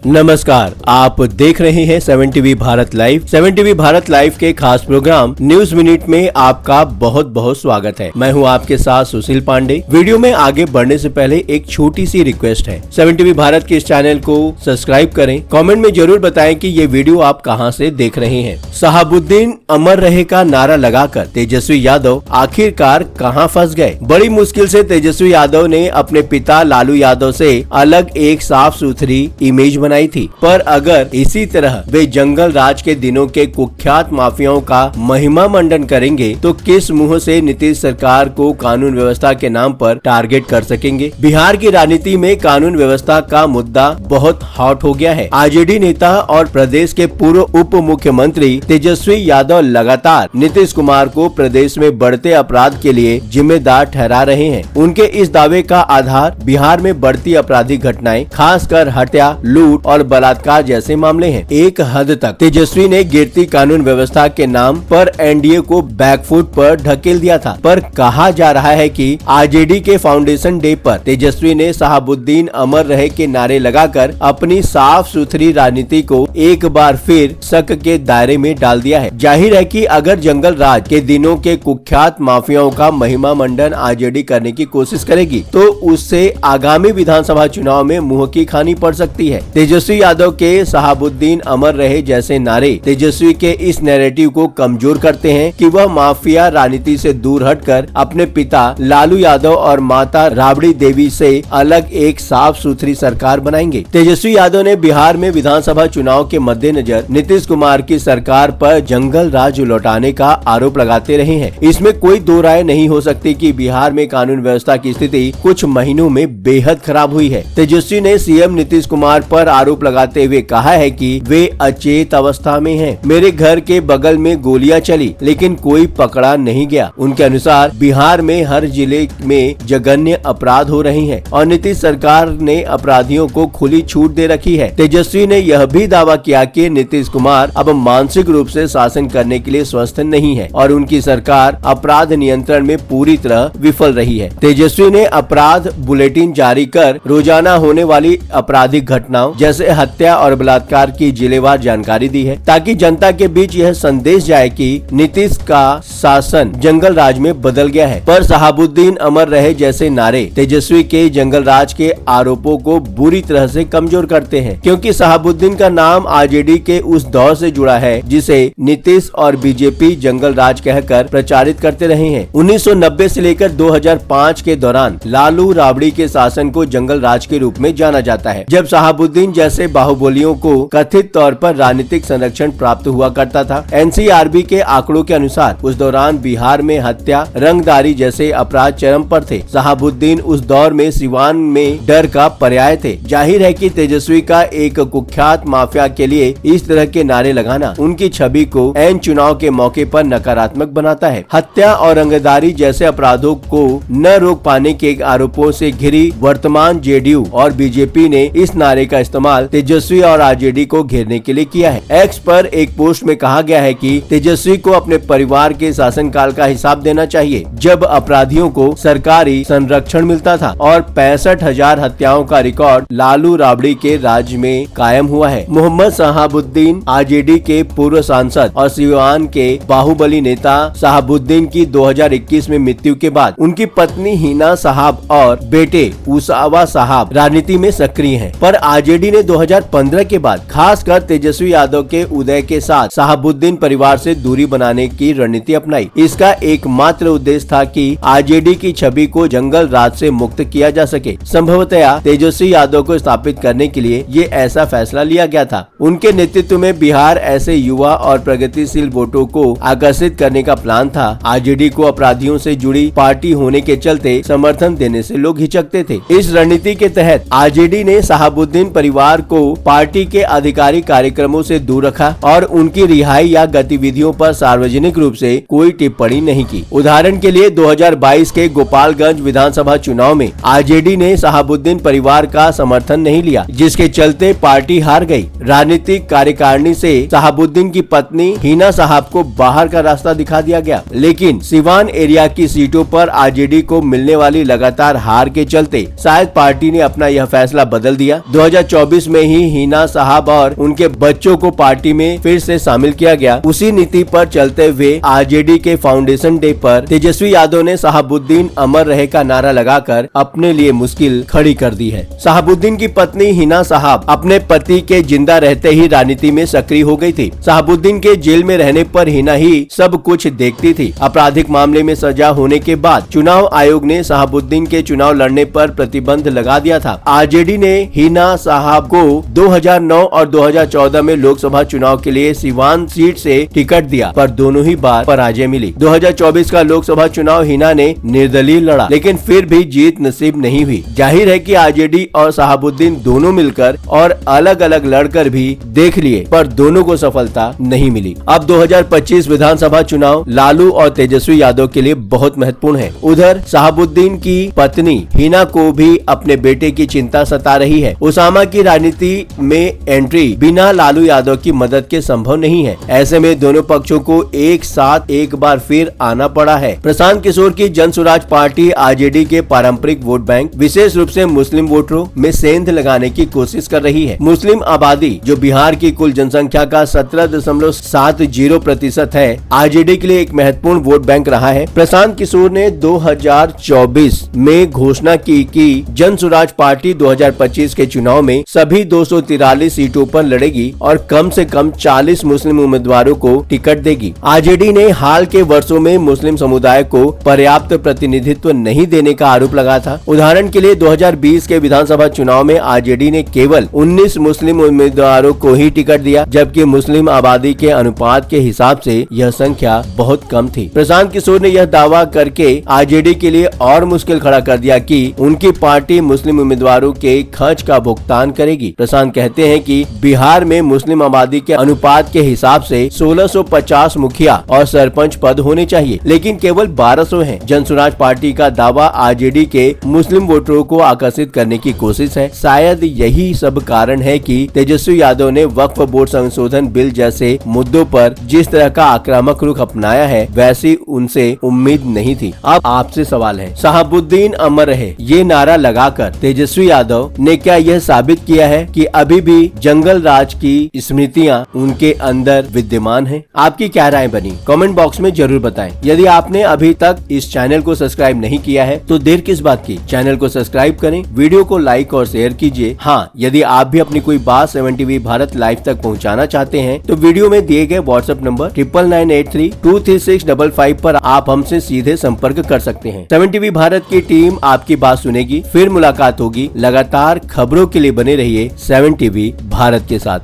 नमस्कार, आप देख रहे हैं 7 TV Bharat live. 7 TV Bharat live के खास प्रोग्राम न्यूज मिनट में आपका बहुत बहुत स्वागत है। मैं हूं आपके साथ सुशील पांडे। वीडियो में आगे बढ़ने से पहले एक छोटी सी रिक्वेस्ट है, 7 टीवी भारत के इस चैनल को सब्सक्राइब करें। कमेंट में जरूर बताएं कि ये वीडियो आप कहां से देख रहे हैं। शहाबुद्दीन अमर रहे का नारा लगाकर तेजस्वी यादव आखिरकार कहां फंस गए। बड़ी मुश्किल से तेजस्वी यादव ने अपने पिता लालू यादव से अलग एक साफ सुथरी इमेज बनाई थी, पर अगर इसी तरह वे जंगल राज के दिनों के कुख्यात माफियाओं का महिमा मंडन करेंगे तो किस मुंह से नीतीश सरकार को कानून व्यवस्था के नाम पर टारगेट कर सकेंगे। बिहार की राजनीति में कानून व्यवस्था का मुद्दा बहुत हॉट हो गया है। आरजेडी नेता और प्रदेश के पूर्व उप मुख्यमंत्री तेजस्वी यादव लगातार नीतीश कुमार को प्रदेश में बढ़ते अपराध के लिए जिम्मेदार ठहरा रहे हैं। उनके इस दावे का आधार बिहार में बढ़ती आपराधिक घटनाएं, खासकर हत्या, लूट और बलात्कार जैसे मामले हैं। एक हद तक तेजस्वी ने गिरती कानून व्यवस्था के नाम पर एनडीए को बैकफुट पर ढकेल दिया था, पर कहा जा रहा है कि आरजेडी के फाउंडेशन डे पर तेजस्वी ने शहाबुद्दीन अमर रहे के नारे लगाकर अपनी साफ सुथरी राजनीति को एक बार फिर शक के दायरे में डाल दिया है। जाहिर है कि अगर जंगल राज के दिनों के कुख्यात माफियाओं का महिमा मंडन आरजेडी करने की कोशिश करेगी तो उससे आगामी विधानसभा चुनाव में मुंह की खानी पड़ सकती है। तेजस्वी यादव के शहाबुद्दीन अमर रहे जैसे नारे तेजस्वी के इस नैरेटिव को कमजोर करते हैं कि वह माफिया राजनीति से दूर हटकर अपने पिता लालू यादव और माता राबड़ी देवी से अलग एक साफ सुथरी सरकार बनाएंगे। तेजस्वी यादव ने बिहार में विधानसभा चुनाव के मद्देनजर नीतीश कुमार की सरकार पर जंगल राज लौटाने का आरोप लगाते रहे हैं। इसमें कोई दो राय नहीं हो सकती कि बिहार में कानून व्यवस्था की स्थिति कुछ महीनों में बेहद खराब हुई है। तेजस्वी ने सीएम नीतीश कुमार पर आरोप लगाते हुए कहा है कि वे अचेत अवस्था में हैं। मेरे घर के बगल में गोलियां चली लेकिन कोई पकड़ा नहीं गया। उनके अनुसार बिहार में हर जिले में जघन्य अपराध हो रही हैं और नीतीश सरकार ने अपराधियों को खुली छूट दे रखी है। तेजस्वी ने यह भी दावा किया कि नीतीश कुमार अब मानसिक रूप से शासन करने के लिए स्वस्थ नहीं है और उनकी सरकार अपराध नियंत्रण में पूरी तरह विफल रही है। तेजस्वी ने अपराध बुलेटिन जारी कर रोजाना होने वाली आपराधिक घटनाओं जैसे हत्या और बलात्कार की जिलेवार जानकारी दी है, ताकि जनता के बीच यह संदेश जाए कि नीतीश का शासन जंगल राज में बदल गया है। पर शहाबुद्दीन अमर रहे जैसे नारे तेजस्वी के जंगल राज के आरोपों को बुरी तरह से कमजोर करते हैं, क्योंकि शहाबुद्दीन का नाम आरजेडी के उस दौर से जुड़ा है जिसे नीतीश और बीजेपी जंगल राज कहकर प्रचारित करते रहे हैं। 1990 से लेकर 2005 के दौरान लालू राबड़ी के शासन को जंगल राज के रूप में जाना जाता है, जब शहाबुद्दीन जैसे बाहुबलियों को कथित तौर पर राजनीतिक संरक्षण प्राप्त हुआ करता था। एनसीआरबी के आंकड़ों के अनुसार उस दौरान बिहार में हत्या, रंगदारी जैसे अपराध चरम पर थे। शहाबुद्दीन उस दौर में सिवान में डर का पर्याय थे। जाहिर है कि तेजस्वी का एक कुख्यात माफिया के लिए इस तरह के नारे लगाना उनकी छवि को एन चुनाव के मौके पर नकारात्मक बनाता है। हत्या और रंगदारी जैसे अपराधों को न रोक पाने के आरोपों से घिरी वर्तमान जेडीयू और बीजेपी ने इस नारे का इस्तेमाल तेजस्वी और आरजेडी को घेरने के लिए किया है। एक्स पर एक पोस्ट में कहा गया है कि तेजस्वी को अपने परिवार के शासनकाल का हिसाब देना चाहिए, जब अपराधियों को सरकारी संरक्षण मिलता था और 65,000 हत्याओं का रिकॉर्ड लालू राबड़ी के राज में कायम हुआ है। मोहम्मद शहाबुद्दीन आरजेडी के पूर्व सांसद और सिवान के बाहुबली नेता शहाबुद्दीन की 2021 में मृत्यु के बाद उनकी पत्नी हिना साहब और बेटे उसावा साहब राजनीति में सक्रिय हैं। पर आरजेडी ने 2015 के बाद खासकर तेजस्वी यादव के उदय के साथ शहाबुद्दीन परिवार से दूरी बनाने की रणनीति अपनाई। इसका एकमात्र उद्देश्य था कि आरजेडी की छवि को जंगल राज से मुक्त किया जा सके। संभवतया तेजस्वी यादव को स्थापित करने के लिए ये ऐसा फैसला लिया गया था। उनके नेतृत्व में बिहार ऐसे युवा और प्रगतिशील वोटों को आकर्षित करने का प्लान था। आरजेडी को अपराधियों से जुड़ी पार्टी होने के चलते समर्थन देने से लोग हिचकते थे। इस रणनीति के तहत आरजेडी ने शहाबुद्दीन परिवार को पार्टी के आधिकारिक कार्यक्रमों से दूर रखा और उनकी रिहाई या गतिविधियों पर सार्वजनिक रूप से कोई टिप्पणी नहीं की। उदाहरण के लिए 2022 के गोपालगंज विधानसभा चुनाव में आरजेडी ने शहाबुद्दीन परिवार का समर्थन नहीं लिया, जिसके चलते पार्टी हार गई। राजनीतिक कार्यकारिणी से शहाबुद्दीन की पत्नी हिना साहब को बाहर का रास्ता दिखा दिया गया, लेकिन सिवान एरिया की सीटों पर आरजेडी को मिलने वाली लगातार हार के चलते शायद पार्टी ने अपना यह फैसला बदल दिया। 2024 2024 में ही हिना साहब और उनके बच्चों को पार्टी में फिर से शामिल किया गया। उसी नीति पर चलते हुए आरजेडी के फाउंडेशन डे पर तेजस्वी यादव ने शहाबुद्दीन अमर रहे का नारा लगाकर अपने लिए मुश्किल खड़ी कर दी है। शहाबुद्दीन की पत्नी हिना साहब अपने पति के जिंदा रहते ही राजनीति में सक्रिय हो गई थी। शहाबुद्दीन के जेल में रहने पर हिना ही सब कुछ देखती थी। आपराधिक मामले में सजा होने के बाद चुनाव आयोग ने शहाबुद्दीन के चुनाव लड़ने पर प्रतिबंध लगा दिया था। आरजेडी ने हिना साहब को 2009 और 2014 में लोकसभा चुनाव के लिए सिवान सीट से टिकट दिया, पर दोनों ही बार पराजय मिली। 2024 का लोकसभा चुनाव हिना ने निर्दलीय लड़ा, लेकिन फिर भी जीत नसीब नहीं हुई। जाहिर है कि आरजेडी और शहाबुद्दीन दोनों मिलकर और अलग अलग लड़कर भी देख लिए, पर दोनों को सफलता नहीं मिली। अब 2025 विधानसभा चुनाव लालू और तेजस्वी यादव के लिए बहुत महत्वपूर्ण है। उधर शहाबुद्दीन की पत्नी हिना को भी अपने बेटे की चिंता सता रही है। उसामा की राजनीति में एंट्री बिना लालू यादव की मदद के संभव नहीं है। ऐसे में दोनों पक्षों को एक साथ एक बार फिर आना पड़ा है। प्रशांत किशोर की जन स्वराज पार्टी आरजेडी के पारंपरिक वोट बैंक, विशेष रूप से मुस्लिम वोटरों में सेंध लगाने की कोशिश कर रही है। मुस्लिम आबादी जो बिहार की कुल जनसंख्या का 17.70% है, आरजेडी के लिए एक महत्वपूर्ण वोट बैंक रहा है। प्रशांत किशोर ने 2024 में घोषणा की कि जन स्वराज पार्टी 2025 के चुनाव में सभी 243 सीटों पर लड़ेगी और कम से कम 40 मुस्लिम उम्मीदवारों को टिकट देगी। आरजेडी ने हाल के वर्षों में मुस्लिम समुदाय को पर्याप्त प्रतिनिधित्व नहीं देने का आरोप लगाया था। उदाहरण के लिए 2020 के विधानसभा चुनाव में आरजेडी ने केवल 19 मुस्लिम उम्मीदवारों को ही टिकट दिया, जबकि मुस्लिम आबादी के अनुपात के हिसाब से यह संख्या बहुत कम थी। प्रशांत किशोर ने यह दावा करके आरजेडी के लिए और मुश्किल खड़ा कर दिया कि उनकी पार्टी मुस्लिम उम्मीदवारों के खर्च का भुगतान करेगी। प्रशांत कहते हैं कि बिहार में मुस्लिम आबादी के अनुपात के हिसाब से 1650 मुखिया और सरपंच पद होने चाहिए, लेकिन केवल 1200 हैं। जन स्वराज पार्टी का दावा आरजेडी के मुस्लिम वोटरों को आकर्षित करने की कोशिश है। शायद यही सब कारण है कि तेजस्वी यादव ने वक्फ बोर्ड संशोधन बिल जैसे मुद्दों पर जिस तरह का आक्रामक रुख अपनाया है, वैसी उनसे उम्मीद नहीं थी। अब आपसे सवाल है, शहाबुद्दीन अमर रहे ये नारा लगाकर तेजस्वी यादव ने क्या यह साबित किया है कि अभी भी जंगल राज की स्मृतियां उनके अंदर विद्यमान हैं? आपकी क्या राय बनी? कमेंट बॉक्स में जरूर बताएं। यदि आपने अभी तक इस चैनल को सब्सक्राइब नहीं किया है तो देर किस बात की, चैनल को सब्सक्राइब करें, वीडियो को लाइक और शेयर कीजिए। हाँ, यदि आप भी अपनी कोई बात 7 टीवी भारत लाइव तक पहुँचाना चाहते हैं तो वीडियो में दिए गए व्हाट्सएप नंबर 9998323655 पर आप हमसे सीधे संपर्क कर सकते हैं। 7 टीवी भारत की टीम आपकी बात सुनेगी। फिर मुलाकात होगी। लगातार खबरों के लिए बने रहिए 7 टीवी भारत के साथ।